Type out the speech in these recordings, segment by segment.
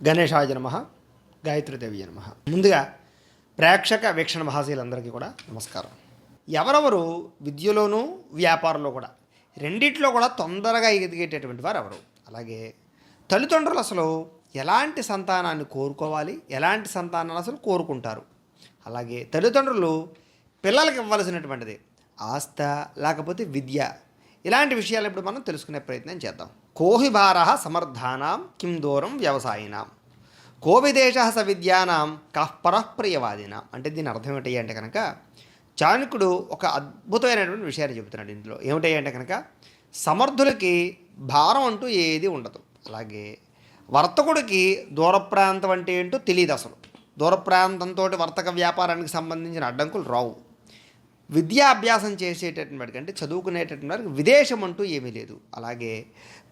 గణేశాయ నమః, గాయత్రీదేవి నమః. ముందుగా ప్రేక్షక వీక్షణ మహాశీలందరికీ కూడా నమస్కారం. ఎవరెవరు విద్యలోనూ వ్యాపారంలో కూడా రెండిట్లో కూడా తొందరగా ఎదిగేటటువంటి వారు ఎవరు? అలాగే తల్లిదండ్రులు అసలు ఎలాంటి సంతానాన్ని కోరుకోవాలి, ఎలాంటి సంతానాన్ని అసలు కోరుకుంటారు? అలాగే తల్లిదండ్రులు పిల్లలకి ఇవ్వాల్సినటువంటిది ఆస్త లేకపోతే విద్య, ఇలాంటి విషయాలు ఇప్పుడు మనం తెలుసుకునే ప్రయత్నం చేద్దాం. కోహిభార సమర్థానాం కిం దూరం వ్యవసాయినాం కోవిదేశ స విద్యానాం కఃపరః ప్రియవాదినాం. అంటే దీని అర్థం ఏంటి అంటే కనుక చాణక్యుడు ఒక అద్భుతమైనటువంటి విషయాన్ని చెబుతున్నాడు. ఇందులో ఏమిటి అంటే కనుక సమర్థులకి భారం అంటూ ఏది ఉండదు. అలాగే వర్తకుడికి దూర ప్రాంతం అంటే ఏంటో తెలియదు. అసలు దూర ప్రాంతంతో వర్తక వ్యాపారానికి సంబంధించిన అడ్డంకులు రావు. విద్యాభ్యాసం చేసేటటువంటి వాడికి అంటే చదువుకునేటటువంటి వారికి విదేశం అంటూ ఏమీ లేదు. అలాగే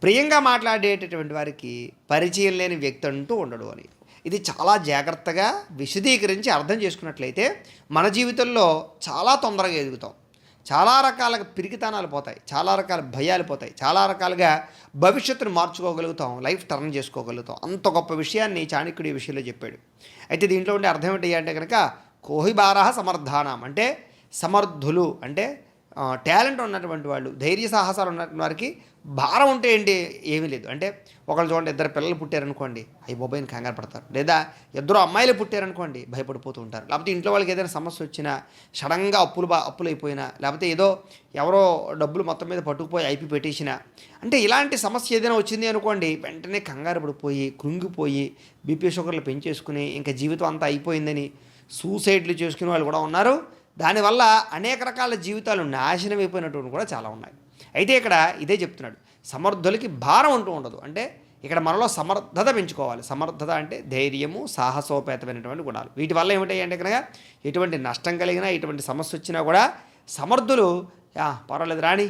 ప్రియంగా మాట్లాడేటటువంటి వారికి పరిచయం లేని వ్యక్తి అంటూ ఉండడు అని ఇది చాలా జాగ్రత్తగా విశదీకరించి అర్థం చేసుకున్నట్లయితే మన జీవితంలో చాలా తొందరగా ఎదుగుతాం. చాలా రకాలుగా పిరికితనాలు పోతాయి, చాలా రకాల భయాలు పోతాయి, చాలా రకాలుగా భవిష్యత్తును మార్చుకోగలుగుతాం, లైఫ్ టర్న్ చేసుకోగలుగుతాం. అంత గొప్ప విషయాన్ని చాణక్యుడు ఈ విషయంలో చెప్పాడు. అయితే దీంట్లో ఉండే అర్థం ఏంటి అంటే కనుక కోహిబారహ సమర్థానం అంటే సమర్థులు అంటే టాలెంట్ ఉన్నటువంటి వాళ్ళు, ధైర్య సాహసాలు ఉన్నటువంటి వారికి భారం ఉంటే ఏంటి ఏమీ లేదు. అంటే ఒకళ్ళు చూడండి, ఇద్దరు పిల్లలు పుట్టారనుకోండి, అయ్యి బాబాయిని కంగారు పడతారు. లేదా ఇద్దరు అమ్మాయిలు పుట్టారనుకోండి, భయపడిపోతూ ఉంటారు. లేకపోతే ఇంట్లో వాళ్ళకి ఏదైనా సమస్య వచ్చినా, సడన్గా అప్పులు అయిపోయినా, లేకపోతే ఏదో ఎవరో డబ్బులు మొత్తం మీద పట్టుకుపోయి ఐపీ పెట్టేసినా, అంటే ఇలాంటి సమస్య ఏదైనా వచ్చింది అనుకోండి, వెంటనే కంగారు పడిపోయి కృంగిపోయి బీపీ షుగర్లు పెంచేసుకుని ఇంకా జీవితం అంతా అయిపోయిందని సూసైడ్లు చేసుకునే వాళ్ళు కూడా ఉన్నారు. దానివల్ల అనేక రకాల జీవితాలు నాశనం అయిపోయినటువంటి కూడా చాలా ఉన్నాయి. అయితే ఇక్కడ ఇదే చెప్తున్నాడు, సమర్థులకి భారం అంటూ ఉండదు. అంటే ఇక్కడ మనలో సమర్థత పెంచుకోవాలి. సమర్థత అంటే ధైర్యము, సాహసోపేతమైనటువంటి గుణాలు. వీటి వల్ల ఏమిటాయి అంటే కనుక ఎటువంటి నష్టం కలిగినా, ఎటువంటి సమస్య వచ్చినా కూడా సమర్థులు పర్వాలేదు రాణి,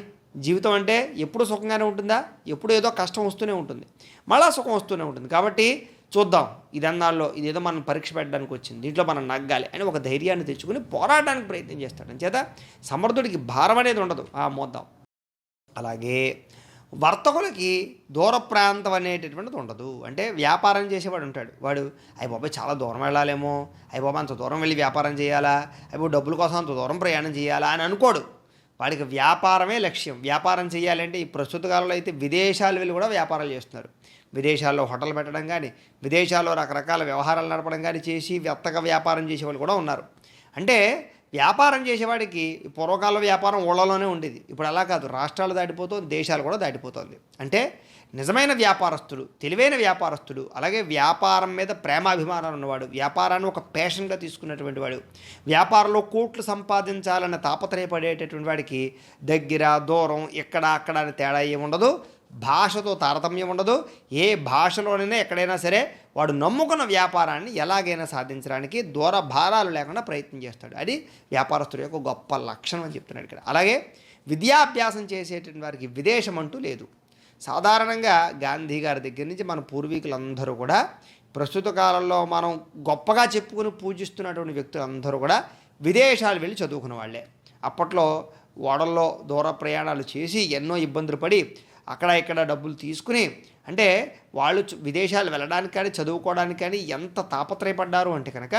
జీవితం అంటే ఎప్పుడు సుఖంగానే ఉంటుందా? ఎప్పుడు ఏదో కష్టం వస్తూనే ఉంటుంది, మళ్ళా సుఖం వస్తూనే ఉంటుంది. కాబట్టి చూద్దాం, ఇదన్నాల్లో ఇదేదో మనం పరీక్ష పెట్టడానికి వచ్చింది, దీంట్లో మనం నగ్గాలి అని ఒక ధైర్యాన్ని తెచ్చుకుని పోరాడడానికి ప్రయత్నం చేస్తాడు. అంచేత సమర్థుడికి భారం అనేది ఉండదు, మోద్దాం. అలాగే వర్తకులకి దూర ప్రాంతం అనేటటువంటిది ఉండదు. అంటే వ్యాపారం చేసేవాడు ఉంటాడు, వాడు అయ్య బాబాయ్ చాలా దూరం వెళ్ళాలేమో, అయ్య బాబా అంత దూరం వెళ్ళి వ్యాపారం చేయాలా, అయ్యో డబ్బుల కోసం అంత దూరం ప్రయాణం చేయాలా అని అనుకోడు. వాడికి వ్యాపారమే లక్ష్యం. వ్యాపారం చేయాలంటే ఈ ప్రస్తుత కాలంలో అయితే విదేశాలు వెళ్ళి కూడా వ్యాపారాలు చేస్తున్నారు. విదేశాల్లో హోటల్ పెట్టడం కానీ, విదేశాల్లో రకరకాల వ్యవహారాలు నడపడం కానీ చేసి వర్తక వ్యాపారం చేసేవాళ్ళు కూడా ఉన్నారు. అంటే వ్యాపారం చేసేవాడికి పూర్వకాల వ్యాపారం ఊళ్ళలోనే ఉండేది, ఇప్పుడు అలా కాదు, రాష్ట్రాలు దాటిపోతుంది, దేశాలు కూడా దాటిపోతుంది. అంటే నిజమైన వ్యాపారస్తుడు, తెలివైన వ్యాపారస్తుడు, అలాగే వ్యాపారం మీద ప్రేమాభిమానాలు ఉన్నవాడు, వ్యాపారాన్ని ఒక ప్యాషన్గా తీసుకున్నటువంటి వాడు, వ్యాపారంలో కోట్లు సంపాదించాలన్న తాపత్రయపడేటటువంటి వాడికి దగ్గర దూరం ఎక్కడ అక్కడ అని తేడా ఏముండదు, భాషతో తారతమ్యం ఉండదు. ఏ భాషలోనైనా ఎక్కడైనా సరే వాడు నమ్ముకున్న వ్యాపారాన్ని ఎలాగైనా సాధించడానికి దూర భారాలు లేకుండా ప్రయత్నం చేస్తాడు. అది వ్యాపారస్తుడి యొక్క గొప్ప లక్షణం అని చెప్తున్నాడు ఇక్కడ. అలాగే విద్యాభ్యాసం చేసేటువంటి వారికి విదేశం అంటూ లేదు. సాధారణంగా గాంధీ గారి దగ్గర నుంచి మన పూర్వీకులందరూ కూడా, ప్రస్తుత కాలంలో మనం గొప్పగా చెప్పుకుని పూజిస్తున్నటువంటి వ్యక్తులందరూ కూడా విదేశాలు వెళ్ళి చదువుకున్న వాళ్ళే. అప్పట్లో ఓడల్లో దూర ప్రయాణాలు చేసి ఎన్నో ఇబ్బందులు పడి అక్కడ ఇక్కడ డబ్బులు తీసుకుని, అంటే వాళ్ళు విదేశాలు వెళ్ళడానికి కానీ చదువుకోవడానికి కానీ ఎంత తాపత్రయపడ్డారు అంటే కనుక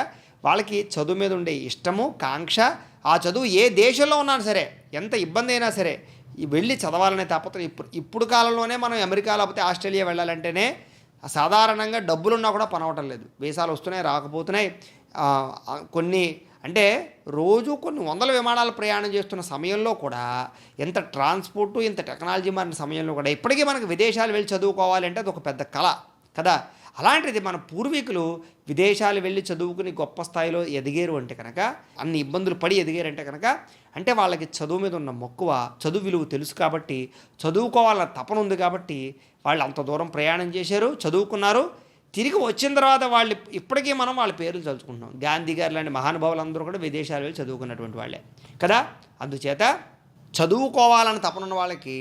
వాళ్ళకి చదువు మీద ఉండే ఇష్టము, కాంక్ష, ఆ చదువు ఏ దేశంలో ఉన్నా సరే, ఎంత ఇబ్బంది అయినా సరే వెళ్ళి చదవాలనే తాపత్రయం. ఇప్పుడు కాలంలోనే మనం అమెరికా లేకపోతే ఆస్ట్రేలియా వెళ్ళాలంటేనే సాధారణంగా డబ్బులున్నా కూడా పనవటం లేదు. వీసాలు వస్తున్నాయి, రాకపోతున్నాయి. కొన్ని అంటే రోజు కొన్ని వందల విమానాలు ప్రయాణం చేస్తున్న సమయంలో కూడా, ఎంత ట్రాన్స్పోర్టు ఎంత టెక్నాలజీ మారిన సమయంలో కూడా ఇప్పటికీ మనకు విదేశాలు వెళ్ళి చదువుకోవాలంటే అది ఒక పెద్ద కళ కదా. అలాంటిది మన పూర్వీకులు విదేశాలు వెళ్ళి చదువుకుని గొప్ప స్థాయిలో ఎదిగారు అంటే కనుక, అన్ని ఇబ్బందులు పడి ఎదిగారంటే కనుక, అంటే వాళ్ళకి చదువు మీద ఉన్న మక్కువ, చదువు విలువ తెలుసు కాబట్టి, చదువుకోవాలన్న తపన ఉంది కాబట్టి వాళ్ళు అంత దూరం ప్రయాణం చేశారు, చదువుకున్నారు. తిరిగి వచ్చిన తర్వాత వాళ్ళు ఇప్పటికీ మనం వాళ్ళ పేర్లు చదువుకుంటున్నాం. గాంధీ గారు లాంటి మహానుభావులందరూ కూడా విదేశాలు వెళ్ళి చదువుకున్నటువంటి వాళ్ళే కదా. అందుచేత చదువుకోవాలని తపనున్న వాళ్ళకి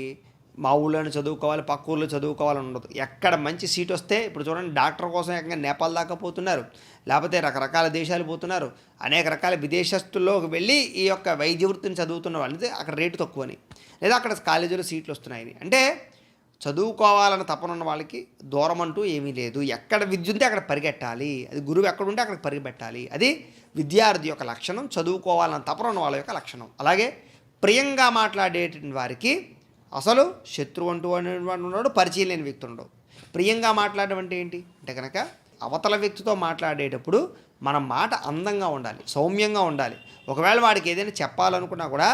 మా ఊళ్ళోనే చదువుకోవాలి, పక్క ఊళ్ళో చదువుకోవాలని ఉండదు. ఎక్కడ మంచి సీట్ వస్తే, ఇప్పుడు చూడండి డాక్టర్ కోసం ఏకంగా నేపాల్ దాకా పోతున్నారు, లేకపోతే రకరకాల దేశాలు పోతున్నారు. అనేక రకాల విదేశస్తుల్లోకి వెళ్ళి ఈ యొక్క వైద్య వృత్తిని చదువుతున్న వాళ్ళని అక్కడ రేటు తక్కువని, లేదా అక్కడ కాలేజీలో సీట్లు వస్తున్నాయని. అంటే చదువుకోవాలని తపనున్న వాళ్ళకి దూరం అంటూ ఏమీ లేదు. ఎక్కడ విద్య ఉంటే అక్కడ పరిగెట్టాలి. అది గురువు ఎక్కడుంటే అక్కడికి పరిగెట్టాలి. అది విద్యార్థి యొక్క లక్షణం, చదువుకోవాలని తపనున్న వాళ్ళ యొక్క లక్షణం. అలాగే ప్రియంగా మాట్లాడేటువంటి వారికి అసలు శత్రువు అంటూ ఉన్నాడు, పరిచయం లేని వ్యక్తి ఉండడు. ప్రియంగా మాట్లాడడం అంటే ఏంటి అంటే కనుక అవతల వ్యక్తితో మాట్లాడేటప్పుడు మన మాట అందంగా ఉండాలి, సౌమ్యంగా ఉండాలి. ఒకవేళ వాడికి ఏదైనా చెప్పాలనుకున్నా కూడా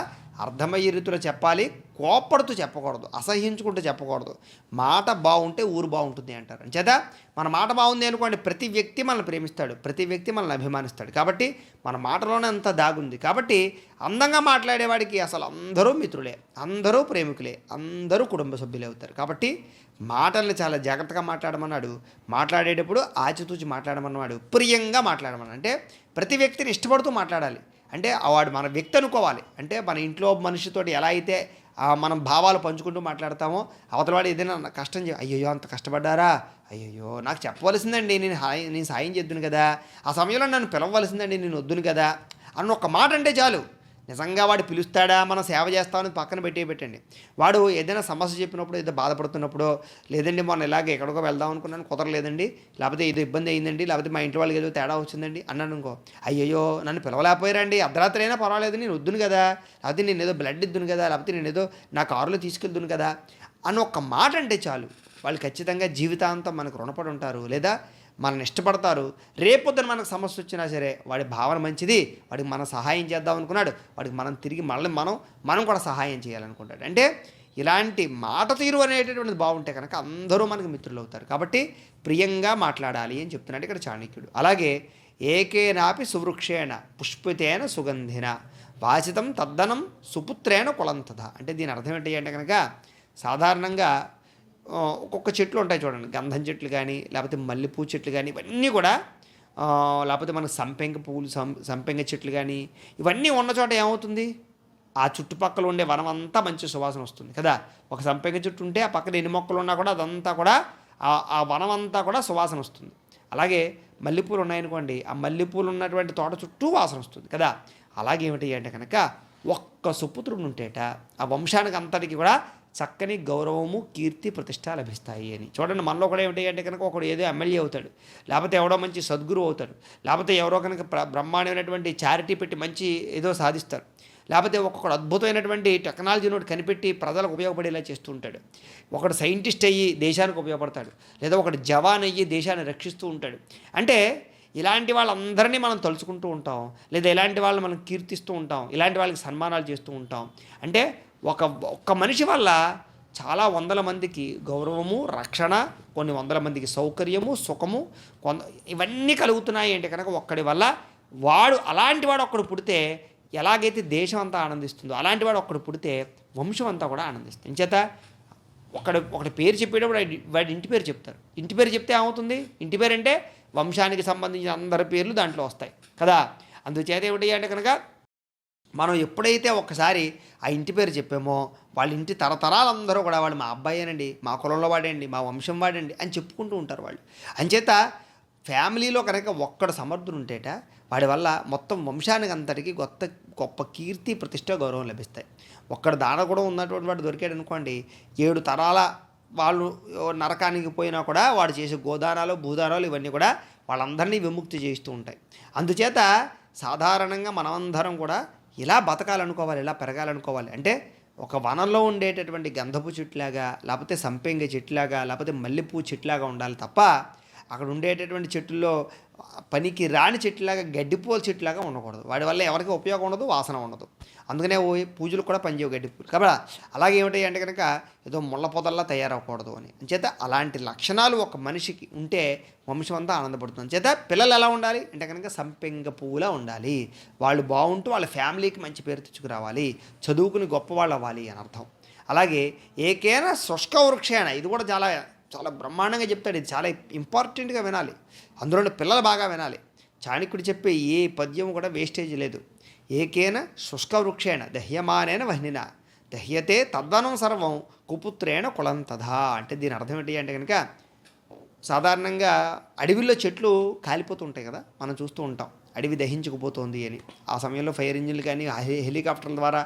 అర్థమయ్యే రీతిలో చెప్పాలి. కోపడుతూ చెప్పకూడదు, అసహ్యించుకుంటూ చెప్పకూడదు. మాట బాగుంటే ఊరు బాగుంటుంది అంటారు. అంచేత మన మాట బాగుంది అనుకోండి, ప్రతి వ్యక్తి మనల్ని ప్రేమిస్తాడు, ప్రతి వ్యక్తి మనల్ని అభిమానిస్తాడు. కాబట్టి మన మాటలోనే అంత దాగుంది. కాబట్టి అందంగా మాట్లాడేవాడికి అసలు అందరూ మిత్రులే, అందరూ ప్రేమికులే, అందరూ కుటుంబ సభ్యులే అవుతారు. కాబట్టి మాటల్ని చాలా జాగ్రత్తగా మాట్లాడమన్నాడు. మాట్లాడేటప్పుడు ఆచితూచి మాట్లాడమన్నాడు, ప్రియంగా మాట్లాడమన్నాడు. అంటే ప్రతి వ్యక్తిని ఇష్టపడుతూ మాట్లాడాలి. అంటే వాడు మన వ్యక్తి అనుకోవాలి. అంటే మన ఇంట్లో మనిషితోటి ఎలా అయితే మనం భావాలు పంచుకుంటూ మాట్లాడతామో, అవతలవాడు ఏదైనా కష్టం అయ్యయ్యో అంత కష్టపడ్డారా, అయ్యయ్యో నాకు చెప్పవలసిందండి, నేను సాయం చేద్దును కదా, ఆ సమయంలో నన్ను పిలవలసిందండి, నేను వద్దును కదా అన్న ఒక మాట అంటే చాలు. నిజంగా వాడు పిలుస్తాడా, మనం సేవ చేస్తామని పక్కన పెట్టండి. వాడు ఏదైనా సమస్య చెప్పినప్పుడు, ఏదో బాధపడుతున్నప్పుడు, లేదండి మొన్న ఇలాగే ఎక్కడికో వెళ్దాం అనుకున్నాను కుదరలేదండి, లేకపోతే ఏదో ఇబ్బంది అయిందండి, లేకపోతే మా ఇంటి వాళ్ళకి ఏదో తేడా వచ్చిందండి అన్నాను అనుకో, అయ్యయ్యో నన్ను పిలవలేకపోయారండి, అర్ధరాత్రి అయినా పర్వాలేదు, నేను వద్దును కదా, లేకపోతే నేను ఏదో బ్లడ్ ఇద్దును కదా, లేకపోతే నేను ఏదో నా కారులో తీసుకెళ్దును కదా అని ఒక మాట అంటే చాలు. వాళ్ళు ఖచ్చితంగా జీవితాంతం మనకు రుణపడి ఉంటారు, లేదా మనల్ని ఇష్టపడతారు. రేపొద్దున మనకు సమస్య వచ్చినా సరే వాడి భావన మంచిది, వాడికి మనం సహాయం చేద్దాం అనుకున్నాడు, వాడికి మనం తిరిగి మనం కూడా సహాయం చేయాలనుకుంటాడు. అంటే ఇలాంటి మాట తీరు అనేటటువంటిది బాగుంటే కనుక అందరూ మనకు మిత్రులు అవుతారు. కాబట్టి ప్రియంగా మాట్లాడాలి అని చెప్తున్నాడు ఇక్కడ చాణక్యుడు. అలాగే ఏకేనాపి సువృక్షేణ పుష్పితేన సుగంధిన వాసితం తద్దనం సుపుత్రేణ కులంతథ. అంటే దీని అర్థం ఏంటి అంటే కనుక సాధారణంగా ఒక్కొక్క చెట్లు ఉంటాయి చూడండి, గంధం చెట్లు కానీ, లేకపోతే మల్లెపూ చెట్లు కానీ, ఇవన్నీ కూడా లేకపోతే మనకు సంపెంగ పువ్వులు, సంపెంగ చెట్లు కానీ, ఇవన్నీ ఉన్న చోట ఏమవుతుంది, ఆ చుట్టుపక్కల ఉండే వనం అంతా మంచి సువాసన వస్తుంది కదా. ఒక సంపెంగ చెట్టు ఉంటే ఆ పక్కన ఎన్ని మొక్కలు ఉన్నా కూడా అదంతా కూడా ఆ వనం అంతా కూడా సువాసన వస్తుంది. అలాగే మల్లెపూలు ఉన్నాయనుకోండి, ఆ మల్లెపూలు ఉన్నటువంటి తోట చుట్టూ వాసన వస్తుంది కదా. అలాగే ఏమిటి అంటే కనుక ఒక్క సుపుత్రుడు ఉంటేట ఆ వంశానికి అంతటికి కూడా చక్కని గౌరవము, కీర్తి, ప్రతిష్ట లభిస్తాయి అని. చూడండి, మనలో కూడా ఏమిటి అంటే కనుక ఒకడు ఏదో ఎమ్మెల్యే అవుతాడు, లేకపోతే ఎవడో మంచి సద్గురువు అవుతాడు, లేకపోతే ఎవరో కనుక బ్రహ్మాండమైనటువంటి చారిటీ పెట్టి మంచి ఏదో సాధిస్తారు, లేకపోతే ఒక్కొక్కడు అద్భుతమైనటువంటి టెక్నాలజీని ఒకటి కనిపెట్టి ప్రజలకు ఉపయోగపడేలా చేస్తూ ఉంటాడు, ఒకడు సైంటిస్ట్ అయ్యి దేశానికి ఉపయోగపడతాడు, లేదా ఒకడు జవాన్ అయ్యి దేశాన్ని రక్షిస్తూ ఉంటాడు. అంటే ఇలాంటి వాళ్ళందరినీ మనం తలుచుకుంటూ ఉంటాం, లేదా ఇలాంటి వాళ్ళని మనం కీర్తిస్తూ ఉంటాం, ఇలాంటి వాళ్ళకి సన్మానాలు చేస్తూ ఉంటాం. అంటే ఒక్క మనిషి వల్ల చాలా వందల మందికి గౌరవము, రక్షణ, కొన్ని వందల మందికి సౌకర్యము, సుఖము, ఇవన్నీ కలుగుతున్నాయి అంటే కనుక ఒక్కడి వల్ల. అలాంటి వాడు ఒక్కడు పుడితే ఎలాగైతే దేశం అంతా ఆనందిస్తుందో, అలాంటి వాడు ఒక్కడు పుడితే వంశం అంతా కూడా ఆనందిస్తుంది. ఇంచేత ఒకటి పేరు చెప్పేటప్పుడు వాడి ఇంటి పేరు చెప్తారు. ఇంటి పేరు చెప్తే ఏమవుతుంది, ఇంటి పేరు అంటే వంశానికి సంబంధించిన అందరి పేర్లు దాంట్లో వస్తాయి కదా. అందుచేత ఏమిటి అంటే కనుక మనం ఎప్పుడైతే ఒక్కసారి ఆ ఇంటి పేరు చెప్పామో, వాళ్ళ ఇంటి తరతరాలందరూ కూడా వాళ్ళు మా అబ్బాయేనండి, మా కులంలో వాడండి, మా వంశం వాడండి అని చెప్పుకుంటూ ఉంటారు వాళ్ళు. అంచేత ఫ్యామిలీలో కనుక ఒక్కడు సమర్థుడు ఉంటేట వాడి వల్ల మొత్తం వంశానికి అంతటికి గొప్ప కీర్తి, ప్రతిష్ట, గౌరవం లభిస్తాయి. ఒక్కడు దాన కూడా ఉన్నటువంటి వాడు దొరికాడు అనుకోండి, 7 తరాల వాళ్ళు నరకానికి పోయినా కూడా వాడు చేసే గోదానాలు, భూదానాలు ఇవన్నీ కూడా వాళ్ళందరినీ విముక్తి చేస్తూ ఉంటాయి. అందుచేత సాధారణంగా మనమందరం కూడా ఇలా బతకాలనుకోవాలి, ఇలా పెరగాలనుకోవాలి. అంటే ఒక వనంలో ఉండేటటువంటి గంధపు చెట్టులాగా, లేకపోతే సంపెంగ చెట్టులాగా, లేకపోతే మల్లెపూ చెట్టులాగా ఉండాలి తప్ప అక్కడ ఉండేటటువంటి చెట్టుల్లో పనికి రాని చెట్టులాగా, గడ్డిపూల చెట్టులాగా ఉండకూడదు. వాడి వల్ల ఎవరికి ఉపయోగం ఉండదు, వాసన ఉండదు. అందుకనే పూజలు కూడా పనిచేయవు గడ్డిపూలు. కాబట్టి అలాగే ఏమిటి అంటే కనుక ఏదో ముళ్ళ పొదల్లా తయారవ్వకూడదు అని. అంచేత అలాంటి లక్షణాలు ఒక మనిషికి ఉంటే వంశం అంతా ఆనందపడుతుంది. అంచేత పిల్లలు ఎలా ఉండాలి అంటే కనుక సంపెంగ పువ్వులా ఉండాలి. వాళ్ళు బాగుంటూ వాళ్ళ ఫ్యామిలీకి మంచి పేరు తెచ్చుకురావాలి, చదువుకుని గొప్పవాళ్ళు అవ్వాలి అని అర్థం. అలాగే ఏకైనా శుష్క వృక్షేణ, ఇది కూడా చాలా చాలా బ్రహ్మాండంగా చెప్తాడు. ఇది చాలా ఇంపార్టెంట్గా వినాలి, అందులో పిల్లలు బాగా వినాలి. చాణక్యుడు చెప్పే ఏ పద్యం కూడా వేస్టేజ్ లేదు. ఏకేన శుష్క వృక్షేణ దహ్యమానేన వహ్నిన దహ్యతే తద్వనం సర్వం కుపుత్రేణ కులంతథా. అంటే దీని అర్థం ఏంటి అంటే కనుక సాధారణంగా అడవిలో చెట్లు కాలిపోతుంటాయి కదా, మనం చూస్తూ ఉంటాం అడవి దహించుకుపోతుంది అని. ఆ సమయంలో ఫైర్ ఇంజిన్లు కానీ హెలికాప్టర్ల ద్వారా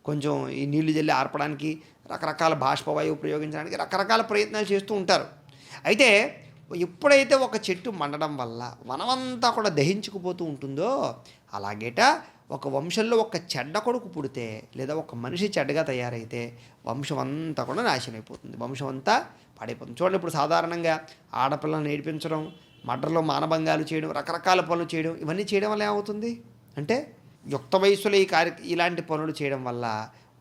కొంచెం ఈ నీళ్లు జల్లి ఆర్పడానికి రకరకాల బాష్పవాయువు ప్రయోగించడానికి రకరకాల ప్రయత్నాలు చేస్తూ ఉంటారు. అయితే ఎప్పుడైతే ఒక చెట్టు మండడం వల్ల వనమంతా కూడా దహించుకుపోతూ ఉంటుందో, అలాగేట ఒక వంశంలో ఒక చెడ్డ కొడుకు పుడితే లేదా ఒక మనిషి చెడ్డగా తయారైతే వంశం అంతా కూడా నాశనం అయిపోతుంది, వంశం అంతా పాడైపోతుంది. చూడండి, ఇప్పుడు సాధారణంగా ఆడపిల్లలను ఏడిపించడం, మర్డర్లో మానభంగాలు చేయడం, రకరకాల పనులు చేయడం, ఇవన్నీ చేయడం వల్ల ఏమవుతుంది అంటే యుక్త వయసులో ఇలాంటి పనులు చేయడం వల్ల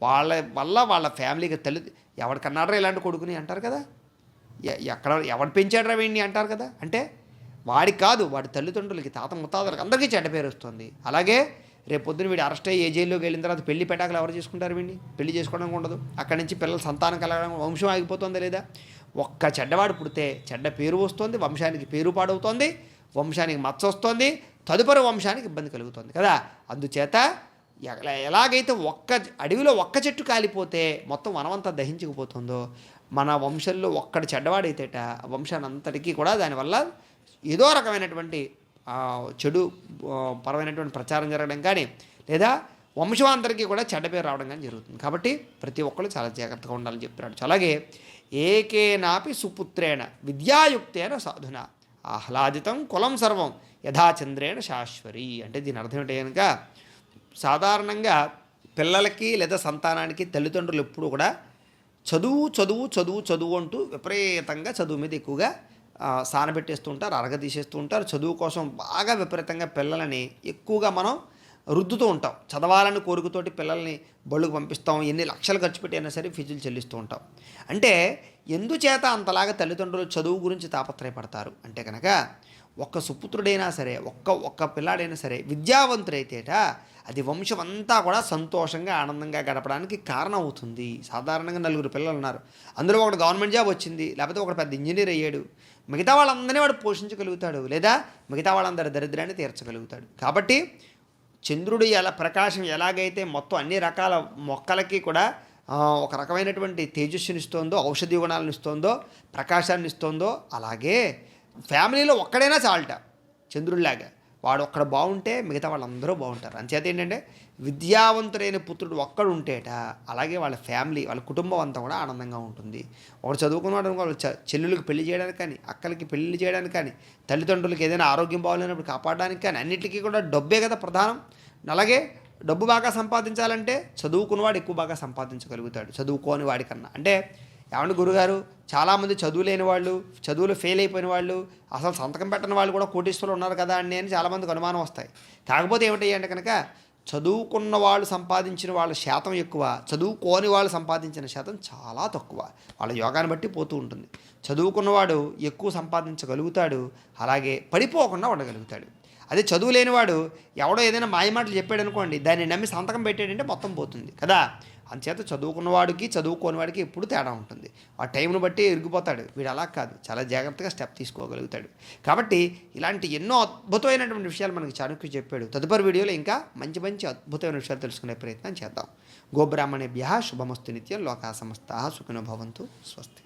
వాళ్ళ ఫ్యామిలీకి ఎవరికన్నాడరా ఇలాంటి కొడుకుని అంటారు కదా, ఎవడు పెంచాడరా వీడిని అంటారు కదా. అంటే వాడికి కాదు, వాడి తల్లిదండ్రులకి, తాత ముత్తాతలకు అందరికీ చెడ్డ పేరు వస్తుంది. అలాగే రేపు పొద్దున వీడు అరెస్ట్ అయ్యి ఏ జైల్లోకి వెళ్ళిన తర్వాత పెళ్లి పెటాకులు ఎవరు చేసుకుంటారు? వీడిని పెళ్లి చేసుకోవడం ఉండదు. అక్కడి నుంచి పిల్లల సంతానం కలగడం, వంశం ఆగిపోతుందా లేదా? ఒక్క చెడ్డవాడు పుడితే చెడ్డ పేరు వస్తుంది, వంశానికి పేరు పాడవుతోంది, వంశానికి మచ్చ వస్తుంది, తదుపరి వంశానికి ఇబ్బంది కలుగుతుంది కదా. అందుచేత ఎలాగైతే అడవిలో ఒక్క చెట్టు కాలిపోతే మొత్తం వనమంతా దహించుకుపోతుందో, మన వంశంలో ఒక్కడి చెడ్డవాడైతేట వంశాన్ని అంతటికీ కూడా దానివల్ల ఏదో రకమైనటువంటి చెడు పరమైనటువంటి ప్రచారం జరగడం కానీ లేదా వంశవాంతరికి కూడా చెడ్డ పేరు రావడం కానీ జరుగుతుంది. కాబట్టి ప్రతి ఒక్కరు చాలా జాగ్రత్తగా ఉండాలని చెప్తున్నాడు. అలాగే ఏకేనాపి సుపుత్రేణ విద్యాయుక్తేన సాధున ఆహ్లాదితం కులం సర్వం యథాచంద్రేణ శాశ్వరి. అంటే దీని అర్థం ఏంటి కనుక, సాధారణంగా పిల్లలకి లేదా సంతానానికి తల్లిదండ్రులు ఎప్పుడు కూడా చదువు చదువు చదువు చదువు అంటూ విపరీతంగా చదువు మీద ఎక్కువగా సానబెట్టేస్తూ ఉంటారు, అరగదీసేస్తూ ఉంటారు. చదువు కోసం బాగా విపరీతంగా పిల్లలని ఎక్కువగా మనం రుద్దుతూ ఉంటాం. చదవాలని కోరికతోటి పిల్లల్ని బళ్ళుకు పంపిస్తాం, ఎన్ని లక్షలు ఖర్చు పెట్టి అయినా సరే ఫీజులు చెల్లిస్తూ ఉంటాం. అంటే ఎందుచేత అంతలాగా తల్లిదండ్రులు చదువు గురించి తాపత్రయపడతారు అంటే కనుక, ఒక్క సుపుత్రుడైనా సరే, ఒక్క పిల్లాడైనా సరే విద్యావంతుడైతేట అది వంశం అంతా కూడా సంతోషంగా ఆనందంగా గడపడానికి కారణం అవుతుంది. సాధారణంగా 4 పిల్లలు ఉన్నారు, అందులో ఒకడు గవర్నమెంట్ జాబ్ వచ్చింది, లేకపోతే ఒకడు పెద్ద ఇంజనీర్ అయ్యాడు, మిగతా వాళ్ళందరినీ వాడు పోషించగలుగుతాడు, లేదా మిగతా వాళ్ళందరి దరిద్రాన్ని తీర్చగలుగుతాడు. కాబట్టి చంద్రుడు ప్రకాశం ఎలాగైతే మొత్తం అన్ని రకాల మొక్కలకి కూడా ఒక రకమైనటువంటి తేజస్సుని ఇస్తోందో, ఔషధి గుణాలను ఇస్తోందో, ప్రకాశాన్ని ఇస్తోందో, అలాగే ఫ్యామిలీలో ఒక్కడైనా చాలట చంద్రుడిలాగా. వాడు ఒక్కడ బాగుంటే మిగతా వాళ్ళందరూ బాగుంటారు. అంచేత ఏంటంటే విద్యావంతుడైన పుత్రుడు ఒక్కడు ఉంటేట అలాగే వాళ్ళ ఫ్యామిలీ, వాళ్ళ కుటుంబం అంతా కూడా ఆనందంగా ఉంటుంది. ఒకడు చదువుకున్నవాడు వాళ్ళ చెల్లులకు పెళ్లి చేయడానికి కానీ, అక్కలకి పెళ్లి చేయడానికి కానీ, తల్లిదండ్రులకి ఏదైనా ఆరోగ్యం బాగోలేనప్పుడు కాపాడడానికి కానీ, అన్నిటికీ కూడా డబ్బే కదా ప్రధానం. అలాగే డబ్బు బాగా సంపాదించాలంటే చదువుకున్నవాడు ఎక్కువ బాగా సంపాదించగలుగుతాడు చదువుకోని వాడికన్నా. అంటే ఏమంటే గురుగారు, చాలామంది చదువు లేని వాళ్ళు, చదువులు ఫెయిల్ అయిపోయిన వాళ్ళు, అసలు సంతకం పెట్టని వాళ్ళు కూడా కోటీశ్వరులు ఉన్నారు కదా అని చాలామందికి అనుమానం వస్తాయి. కాకపోతే ఏమిటి అంటే కనుక, చదువుకున్న వాళ్ళు సంపాదించిన వాళ్ళ శాతం ఎక్కువ, చదువుకోని వాళ్ళు సంపాదించిన శాతం చాలా తక్కువ. వాళ్ళ యోగాన్ని బట్టి పోతూ ఉంటుంది. చదువుకున్నవాడు ఎక్కువ సంపాదించగలుగుతాడు, అలాగే పడిపోకుండా ఉండగలుగుతాడు. అదే చదువు లేనివాడు ఎవడో ఏదైనా మాయమాటలు చెప్పాడు అనుకోండి, దాన్ని నమ్మి సంతకం పెట్టాడంటే మొత్తం పోతుంది కదా. అంచేత చదువుకున్నవాడికి చదువుకోనివాడికి ఎప్పుడు తేడా ఉంటుంది. ఆ టైంను బట్టి ఇరిగిపోతాడు. వీడు అలా కాదు, చాలా జాగ్రత్తగా స్టెప్ తీసుకోగలుగుతాడు. కాబట్టి ఇలాంటి ఎన్నో అద్భుతమైనటువంటి విషయాలు మనకి చాణక్యుడు చెప్పాడు. తదుపరి వీడియోలో ఇంకా మంచి మంచి అద్భుతమైన విషయాలు తెలుసుకునే ప్రయత్నం చేద్దాం. గోబ్రాహ్మణేభ్యః శుభమస్తు నిత్యం. లోకా సమస్తాః సుఖినో భవంతు. స్వస్తి.